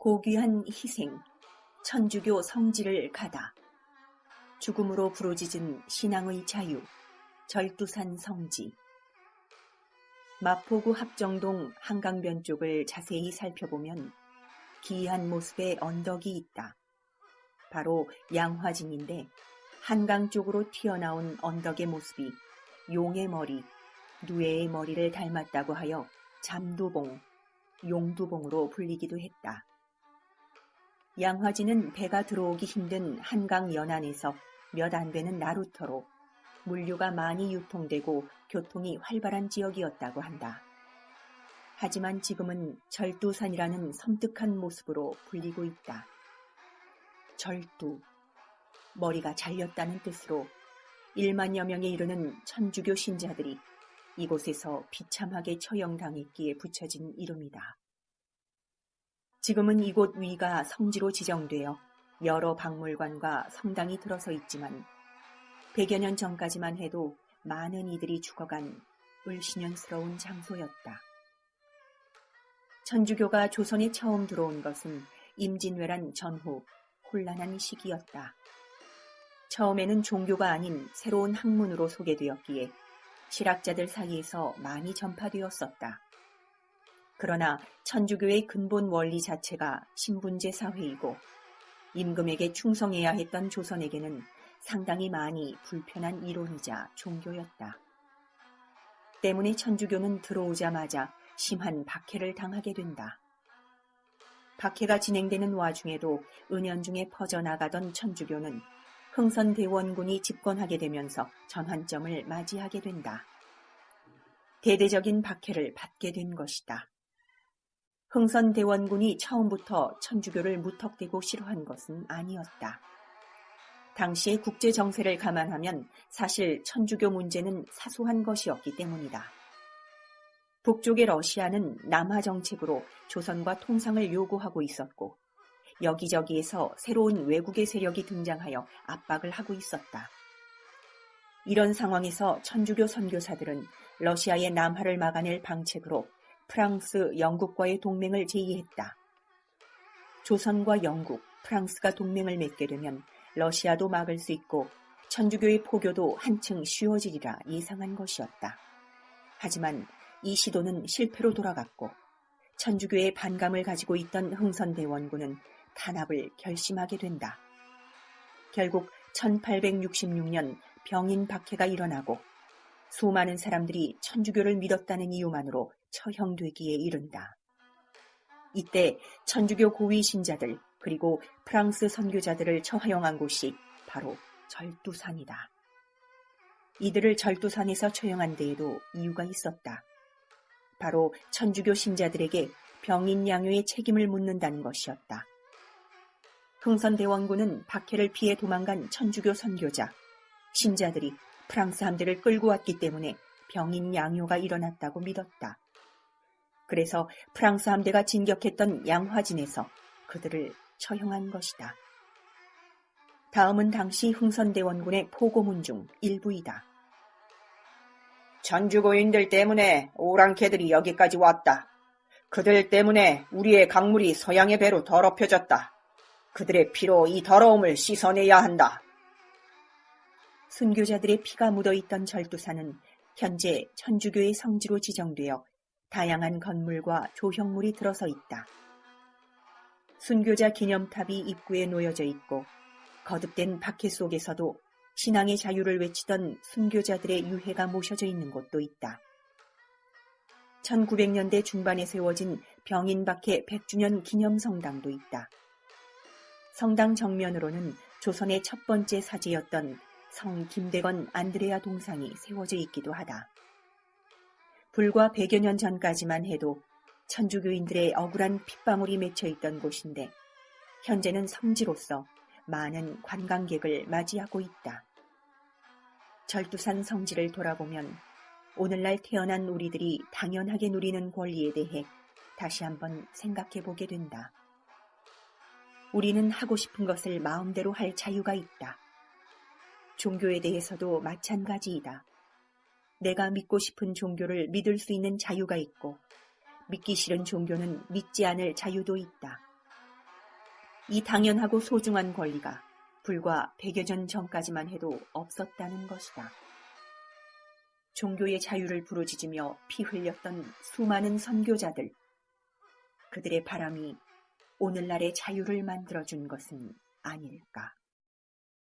고귀한 희생, 천주교 성지를 가다. 죽음으로 부르짖은 신앙의 자유, 절두산 성지. 마포구 합정동 한강변 쪽을 자세히 살펴보면 기이한 모습의 언덕이 있다. 바로 양화진인데 한강 쪽으로 튀어나온 언덕의 모습이 용의 머리, 누에의 머리를 닮았다고 하여 잠두봉, 용두봉으로 불리기도 했다. 양화진은 배가 들어오기 힘든 한강 연안에서 몇 안 되는 나루터로 물류가 많이 유통되고 교통이 활발한 지역이었다고 한다. 하지만 지금은 절두산이라는 섬뜩한 모습으로 불리고 있다. 절두, 머리가 잘렸다는 뜻으로 1만여 명에 이르는 천주교 신자들이 이곳에서 비참하게 처형당했기에 붙여진 이름이다. 지금은 이곳 위가 성지로 지정되어 여러 박물관과 성당이 들어서 있지만 100여 년 전까지만 해도 많은 이들이 죽어간 을씨년스러운 장소였다. 천주교가 조선에 처음 들어온 것은 임진왜란 전후 혼란한 시기였다. 처음에는 종교가 아닌 새로운 학문으로 소개되었기에 실학자들 사이에서 많이 전파되었었다. 그러나 천주교의 근본 원리 자체가 신분제 사회이고 임금에게 충성해야 했던 조선에게는 상당히 많이 불편한 이론이자 종교였다. 때문에 천주교는 들어오자마자 심한 박해를 당하게 된다. 박해가 진행되는 와중에도 은연중에 퍼져나가던 천주교는 흥선대원군이 집권하게 되면서 전환점을 맞이하게 된다. 대대적인 박해를 받게 된 것이다. 흥선대원군이 처음부터 천주교를 무턱대고 싫어한 것은 아니었다. 당시의 국제 정세를 감안하면 사실 천주교 문제는 사소한 것이었기 때문이다. 북쪽의 러시아는 남하 정책으로 조선과 통상을 요구하고 있었고 여기저기에서 새로운 외국의 세력이 등장하여 압박을 하고 있었다. 이런 상황에서 천주교 선교사들은 러시아의 남하를 막아낼 방책으로 프랑스, 영국과의 동맹을 제의했다. 조선과 영국, 프랑스가 동맹을 맺게 되면 러시아도 막을 수 있고 천주교의 포교도 한층 쉬워지리라 예상한 것이었다. 하지만 이 시도는 실패로 돌아갔고 천주교의 반감을 가지고 있던 흥선대원군은 탄압을 결심하게 된다. 결국 1866년 병인 박해가 일어나고 수많은 사람들이 천주교를 믿었다는 이유만으로 처형되기에 이른다. 이때 천주교 고위 신자들 그리고 프랑스 선교자들을 처형한 곳이 바로 절두산이다. 이들을 절두산에서 처형한 데에도 이유가 있었다. 바로 천주교 신자들에게 병인 양요의 책임을 묻는다는 것이었다. 흥선대원군은 박해를 피해 도망간 천주교 선교자, 신자들이 프랑스 함대를 끌고 왔기 때문에 병인 양요가 일어났다고 믿었다. 그래서 프랑스 함대가 진격했던 양화진에서 그들을 처형한 것이다. 다음은 당시 흥선대원군의 포고문 중 일부이다. 천주교인들 때문에 오랑캐들이 여기까지 왔다. 그들 때문에 우리의 강물이 서양의 배로 더럽혀졌다. 그들의 피로 이 더러움을 씻어내야 한다. 순교자들의 피가 묻어있던 절두산은 현재 천주교의 성지로 지정되어 다양한 건물과 조형물이 들어서 있다. 순교자 기념탑이 입구에 놓여져 있고 거듭된 박해 속에서도 신앙의 자유를 외치던 순교자들의 유해가 모셔져 있는 곳도 있다. 1900년대 중반에 세워진 병인박해 100주년 기념성당도 있다. 성당 정면으로는 조선의 첫 번째 사제였던 성 김대건 안드레아 동상이 세워져 있기도 하다. 불과 100여 년 전까지만 해도 천주교인들의 억울한 핏방울이 맺혀 있던 곳인데 현재는 성지로서 많은 관광객을 맞이하고 있다. 절두산 성지를 돌아보면 오늘날 태어난 우리들이 당연하게 누리는 권리에 대해 다시 한번 생각해 보게 된다. 우리는 하고 싶은 것을 마음대로 할 자유가 있다. 종교에 대해서도 마찬가지이다. 내가 믿고 싶은 종교를 믿을 수 있는 자유가 있고 믿기 싫은 종교는 믿지 않을 자유도 있다. 이 당연하고 소중한 권리가 불과 100여 년 전까지만 해도 없었다는 것이다. 종교의 자유를 부르짖으며 피 흘렸던 수많은 선교자들, 그들의 바람이 오늘날의 자유를 만들어준 것은 아닐까.